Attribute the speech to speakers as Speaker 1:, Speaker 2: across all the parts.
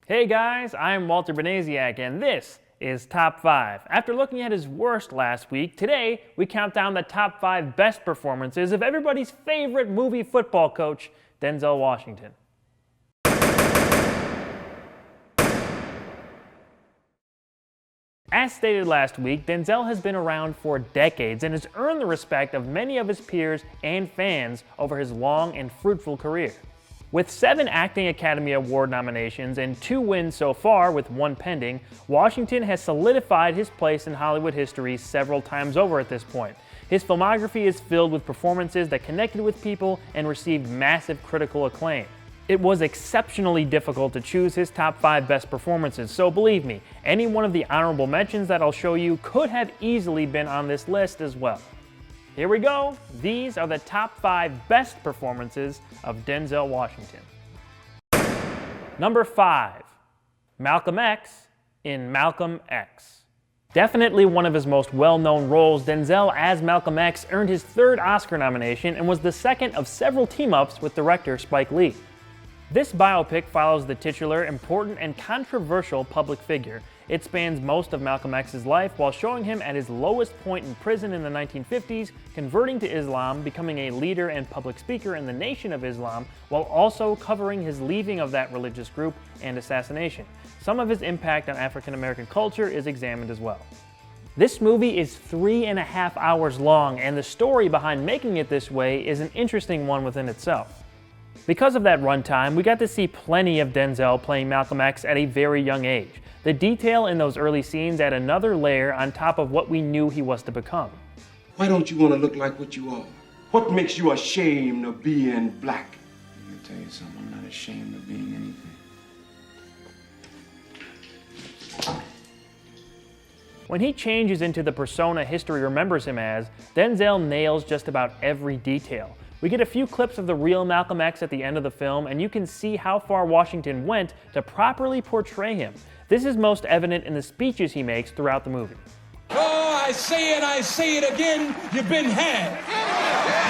Speaker 1: Hey guys, I'm Walter Benaziak, and this is Top 5. After looking at his worst last week, today we count down the top 5 best performances of everybody's favorite movie football coach, Denzel Washington. As stated last week, Denzel has been around for decades and has earned the respect of many of his peers and fans over his long and fruitful career. With 7 Acting Academy Award nominations and 2 wins so far, with 1 pending, Washington has solidified his place in Hollywood history several times over at this point. His filmography is filled with performances that connected with people and received massive critical acclaim. It was exceptionally difficult to choose his top 5 best performances, so believe me, any one of the honorable mentions that I'll show you could have easily been on this list as well. Here we go. These are the top 5 best performances of Denzel Washington. Number 5, Malcolm X in Malcolm X. Definitely one of his most well-known roles, Denzel as Malcolm X earned his 3rd Oscar nomination and was the 2nd of several team-ups with director Spike Lee. This biopic follows the titular, important, and controversial public figure. It spans most of Malcolm X's life while showing him at his lowest point in prison in the 1950s, converting to Islam, becoming a leader and public speaker in the Nation of Islam, while also covering his leaving of that religious group and assassination. Some of his impact on African American culture is examined as well. This movie is 3.5 hours long, and the story behind making it this way is an interesting one within itself. Because of that runtime, we got to see plenty of Denzel playing Malcolm X at a very young age. The detail in those early scenes add another layer on top of what we knew he was to become.
Speaker 2: Why don't you want to look like what you are? What makes you ashamed of being black?
Speaker 3: I'm gonna tell you something, I'm not ashamed of being anything.
Speaker 1: When he changes into the persona history remembers him as, Denzel nails just about every detail. We get a few clips of the real Malcolm X at the end of the film, and you can see how far Washington went to properly portray him. This is most evident in the speeches he makes throughout the movie.
Speaker 4: Oh, I say it again, you've been had.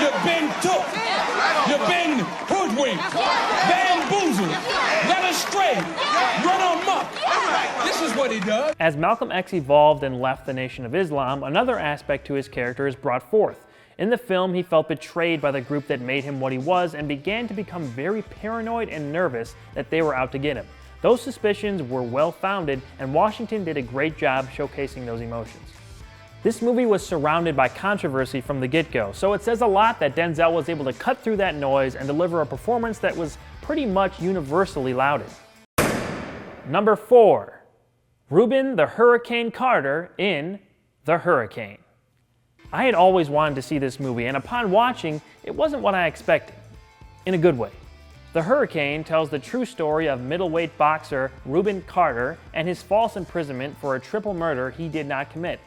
Speaker 4: You've been took. You've been hoodwinked, bamboozled, led astray, run amok. This is what he does.
Speaker 1: As Malcolm X evolved and left the Nation of Islam, another aspect to his character is brought forth. In the film, he felt betrayed by the group that made him what he was and began to become very paranoid and nervous that they were out to get him. Those suspicions were well-founded, and Washington did a great job showcasing those emotions. This movie was surrounded by controversy from the get-go, so it says a lot that Denzel was able to cut through that noise and deliver a performance that was pretty much universally lauded. Number 4, Reuben the Hurricane Carter in The Hurricane. I had always wanted to see this movie, and upon watching, it wasn't what I expected. In a good way. The Hurricane tells the true story of middleweight boxer Reuben Carter and his false imprisonment for a triple murder he did not commit.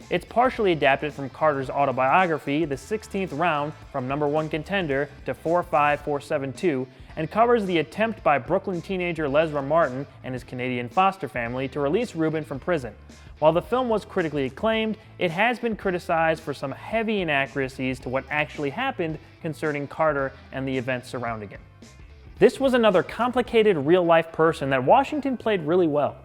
Speaker 1: It's partially adapted from Carter's autobiography, The 16th Round, from #1 Contender to 45472, and covers the attempt by Brooklyn teenager Lesra Martin and his Canadian foster family to release Reuben from prison. While the film was critically acclaimed, it has been criticized for some heavy inaccuracies to what actually happened concerning Carter and the events surrounding him. This was another complicated real-life person that Washington played really well.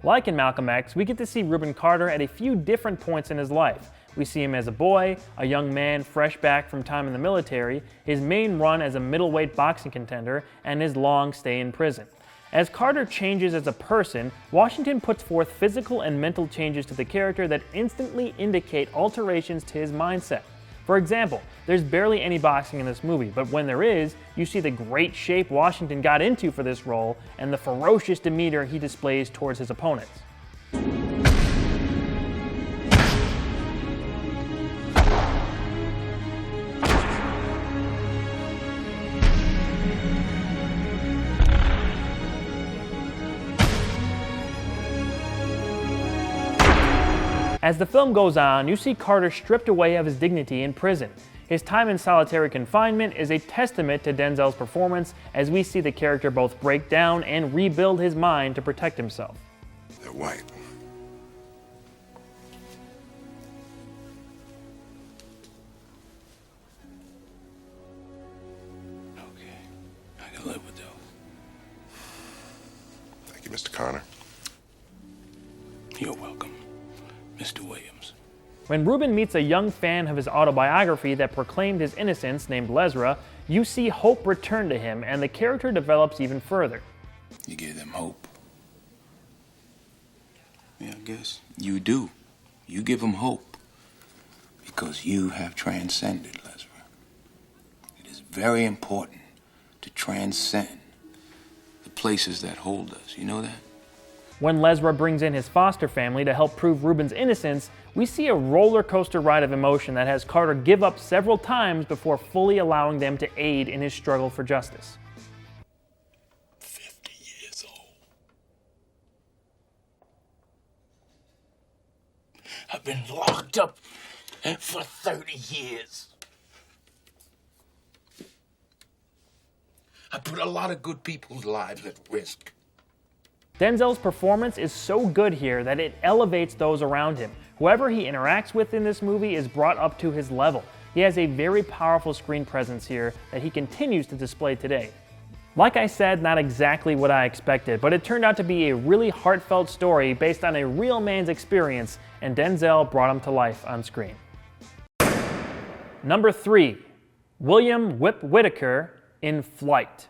Speaker 1: Like in Malcolm X, we get to see Reuben Carter at a few different points in his life. We see him as a boy, a young man fresh back from time in the military, his main run as a middleweight boxing contender, and his long stay in prison. As Carter changes as a person, Washington puts forth physical and mental changes to the character that instantly indicate alterations to his mindset. For example, there's barely any boxing in this movie, but when there is, you see the great shape Washington got into for this role and the ferocious demeanor he displays towards his opponents. As the film goes on, you see Carter stripped away of his dignity in prison. His time in solitary confinement is a testament to Denzel's performance as we see the character both break down and rebuild his mind to protect himself.
Speaker 5: They're white.
Speaker 3: Okay, I can live with those.
Speaker 5: Thank you, Mr. Connor.
Speaker 3: You're welcome, Mr. Williams.
Speaker 1: When Ruben meets a young fan of his autobiography that proclaimed his innocence named Lesra, you see hope return to him and the character develops even further.
Speaker 3: You give them hope. Yeah, I guess. You do. You give them hope. Because you have transcended, Lesra. It is very important to transcend the places that hold us. You know that?
Speaker 1: When Lesra brings in his foster family to help prove Ruben's innocence, we see a roller coaster ride of emotion that has Carter give up several times before fully allowing them to aid in his struggle for justice.
Speaker 3: 50 years old. I've been locked up for 30 years. I put a lot of good people's lives at risk.
Speaker 1: Denzel's performance is so good here that it elevates those around him. Whoever he interacts with in this movie is brought up to his level. He has a very powerful screen presence here that he continues to display today. Like I said, not exactly what I expected, but it turned out to be a really heartfelt story based on a real man's experience, and Denzel brought him to life on screen. Number 3, William "Whip" Whitaker in Flight.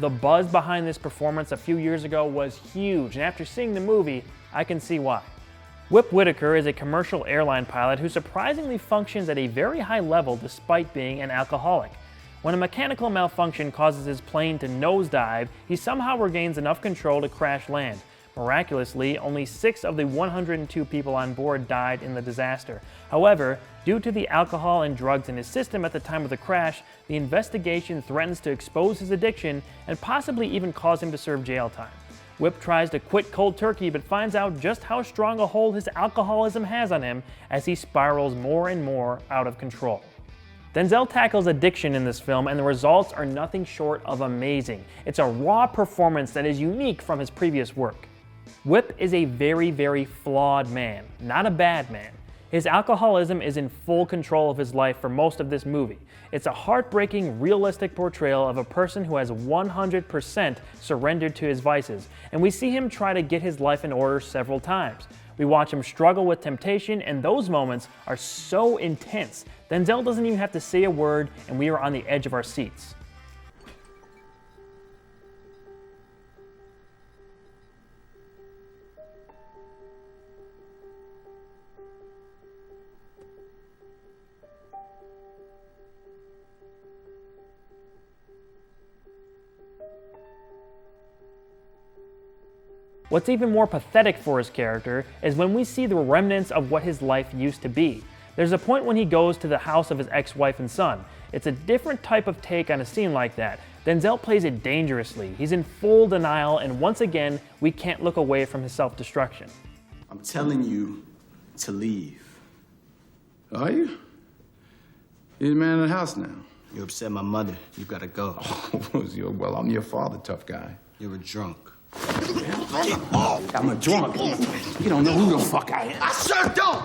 Speaker 1: The buzz behind this performance a few years ago was huge, and after seeing the movie, I can see why. Whip Whitaker is a commercial airline pilot who surprisingly functions at a very high level despite being an alcoholic. When a mechanical malfunction causes his plane to nosedive, he somehow regains enough control to crash land. Miraculously, only 6 of the 102 people on board died in the disaster. However, due to the alcohol and drugs in his system at the time of the crash, the investigation threatens to expose his addiction and possibly even cause him to serve jail time. Whip tries to quit cold turkey but finds out just how strong a hold his alcoholism has on him as he spirals more and more out of control. Denzel tackles addiction in this film and the results are nothing short of amazing. It's a raw performance that is unique from his previous work. Whip is a very, very flawed man, not a bad man. His alcoholism is in full control of his life for most of this movie. It's a heartbreaking, realistic portrayal of a person who has 100% surrendered to his vices, and we see him try to get his life in order several times. We watch him struggle with temptation, and those moments are so intense. Denzel doesn't even have to say a word, and we are on the edge of our seats. What's even more pathetic for his character is when we see the remnants of what his life used to be. There's a point when he goes to the house of his ex-wife and son. It's a different type of take on a scene like that. Denzel plays it dangerously. He's in full denial, and once again, we can't look away from his self-destruction.
Speaker 6: I'm telling you to leave.
Speaker 7: Are you? You're the man in the house now.
Speaker 6: You upset my mother. You gotta go.
Speaker 7: Well, I'm your father, tough guy.
Speaker 6: You're a drunk.
Speaker 7: I'm a drunk. You don't know who the fuck I am.
Speaker 6: I sure don't!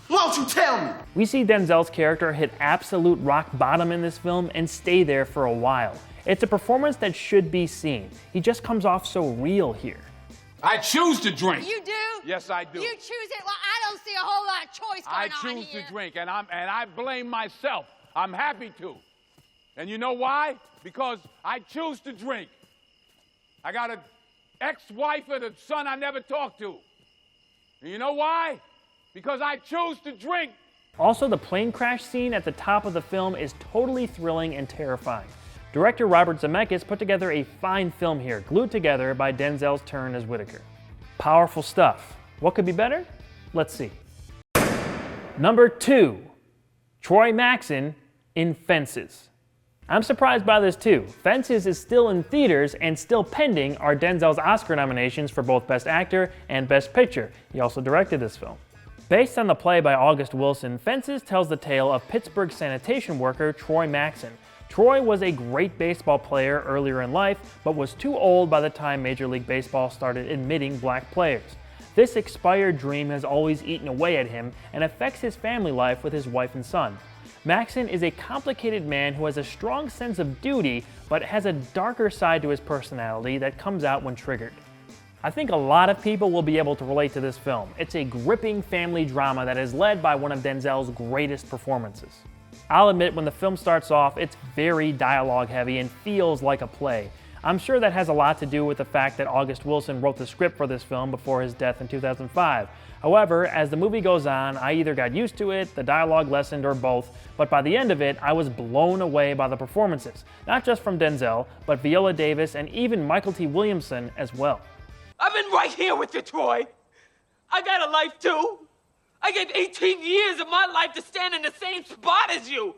Speaker 6: Why don't you tell me?
Speaker 1: We see Denzel's character hit absolute rock bottom in this film and stay there for a while. It's a performance that should be seen. He just comes off so real here.
Speaker 4: I choose to drink.
Speaker 8: You do?
Speaker 4: Yes, I do.
Speaker 8: You choose it? Well, I don't see a whole lot of choice going
Speaker 4: I
Speaker 8: on
Speaker 4: choose
Speaker 8: here.
Speaker 4: to drink, and I blame myself. I'm happy to. And you know why? Because I choose to drink. I got an ex-wife and a son I never talked to. And you know why? Because I choose to drink.
Speaker 1: Also, the plane crash scene at the top of the film is totally thrilling and terrifying. Director Robert Zemeckis put together a fine film here, glued together by Denzel's turn as Whitaker. Powerful stuff. What could be better? Let's see. Number 2, Troy Maxson in Fences. I'm surprised by this too. Fences is still in theaters and still pending are Denzel's Oscar nominations for both Best Actor and Best Picture. He also directed this film. Based on the play by August Wilson, Fences tells the tale of Pittsburgh sanitation worker Troy Maxson. Troy was a great baseball player earlier in life, but was too old by the time Major League Baseball started admitting black players. This expired dream has always eaten away at him and affects his family life with his wife and son. Maxson is a complicated man who has a strong sense of duty, but has a darker side to his personality that comes out when triggered. I think a lot of people will be able to relate to this film. It's a gripping family drama that is led by one of Denzel's greatest performances. I'll admit, when the film starts off, it's very dialogue heavy and feels like a play. I'm sure that has a lot to do with the fact that August Wilson wrote the script for this film before his death in 2005. However, as the movie goes on, I either got used to it, the dialogue lessened, or both, but by the end of it, I was blown away by the performances, not just from Denzel, but Viola Davis and even Michael T. Williamson as well.
Speaker 5: I've been right here with you, Troy. I got a life too. I gave 18 years of my life to stand in the same spot as you.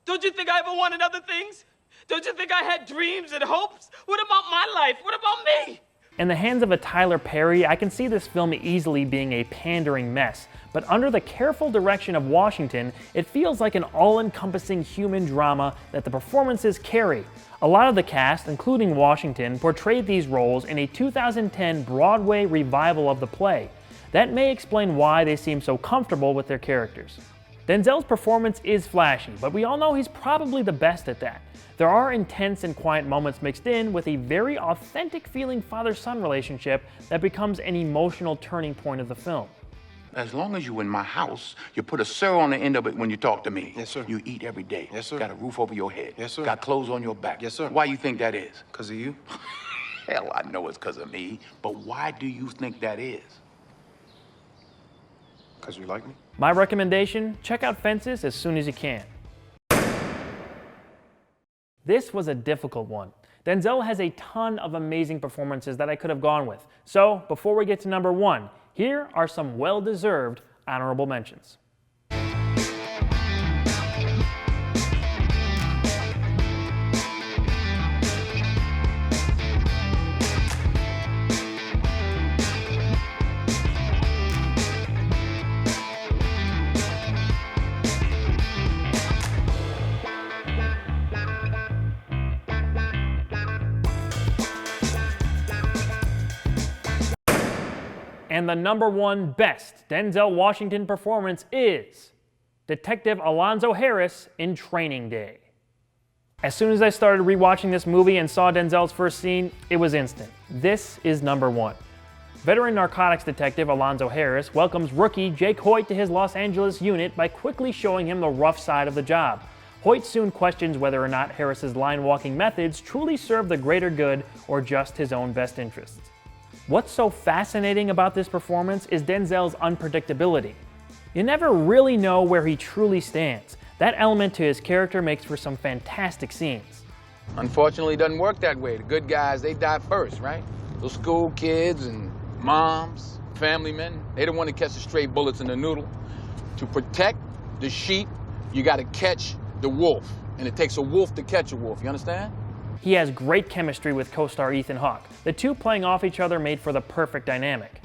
Speaker 5: Don't you think I ever wanted other things? Don't you think I had dreams and hopes? What about my life? What about me?
Speaker 1: In the hands of a Tyler Perry, I can see this film easily being a pandering mess, but under the careful direction of Washington, it feels like an all-encompassing human drama that the performances carry. A lot of the cast, including Washington, portrayed these roles in a 2010 Broadway revival of the play. That may explain why they seem so comfortable with their characters. Denzel's performance is flashy, but we all know he's probably the best at that. There are intense and quiet moments mixed in with a very authentic feeling father-son relationship that becomes an emotional turning point of the film.
Speaker 3: As long as you in my house, you put a sir on the end of it when you talk to me.
Speaker 2: Yes, sir.
Speaker 3: You eat every day.
Speaker 2: Yes, sir.
Speaker 3: Got a roof over your head.
Speaker 2: Yes, sir.
Speaker 3: Got clothes on your back.
Speaker 2: Yes, sir.
Speaker 3: Why you think that is?
Speaker 2: Because of you?
Speaker 3: Hell, I know it's because of me, but why do you think that is?
Speaker 2: Because you like me?
Speaker 1: My recommendation, check out Fences as soon as you can. This was a difficult one. Denzel has a ton of amazing performances that I could have gone with. So, before we get to number one, here are some well-deserved honorable mentions. And the number one best Denzel Washington performance is Detective Alonzo Harris in Training Day. As soon as I started rewatching this movie and saw Denzel's first scene, it was instant. This is number one. Veteran narcotics detective Alonzo Harris welcomes rookie Jake Hoyt to his Los Angeles unit by quickly showing him the rough side of the job. Hoyt soon questions whether or not Harris's line-walking methods truly serve the greater good or just his own best interests. What's so fascinating about this performance is Denzel's unpredictability. You never really know where he truly stands. That element to his character makes for some fantastic scenes.
Speaker 9: Unfortunately, it doesn't work that way. The good guys, they die first, right? Those school kids and moms, family men, they don't want to catch the stray bullets in the noodle. To protect the sheep, you got to catch the wolf. And it takes a wolf to catch a wolf, you understand?
Speaker 1: He has great chemistry with co-star Ethan Hawke. The two playing off each other made for the perfect dynamic.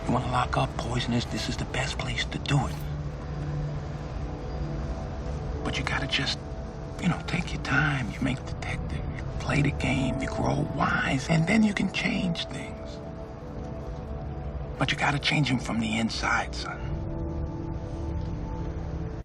Speaker 3: You want to lock up poisonous? This is the best place to do it. But you got to just, take your time. You make detective, you play the game, you grow wise, and then you can change things. But you got to change them from the inside, son.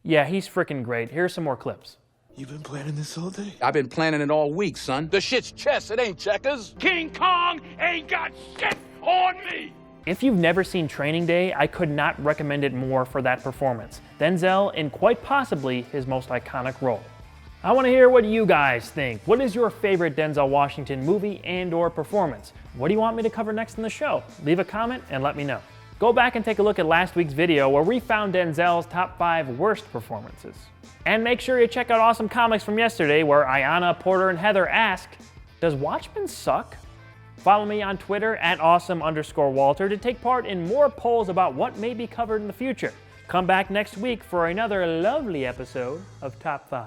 Speaker 1: Yeah, he's freaking great. Here's some more clips.
Speaker 6: You've been planning this all day?
Speaker 9: I've been planning it all week, son. The shit's chess, it ain't checkers.
Speaker 4: King Kong ain't got shit on me.
Speaker 1: If you've never seen Training Day, I could not recommend it more for that performance. Denzel in quite possibly his most iconic role. I want to hear what you guys think. What is your favorite Denzel Washington movie and/or performance? What do you want me to cover next in the show? Leave a comment and let me know. Go back and take a look at last week's video where we found Denzel's top 5 worst performances. And make sure you check out Awesome Comics from yesterday where Ayanna, Porter, and Heather ask, does Watchmen suck? Follow me on Twitter at awesome_Walter to take part in more polls about what may be covered in the future. Come back next week for another lovely episode of Top 5.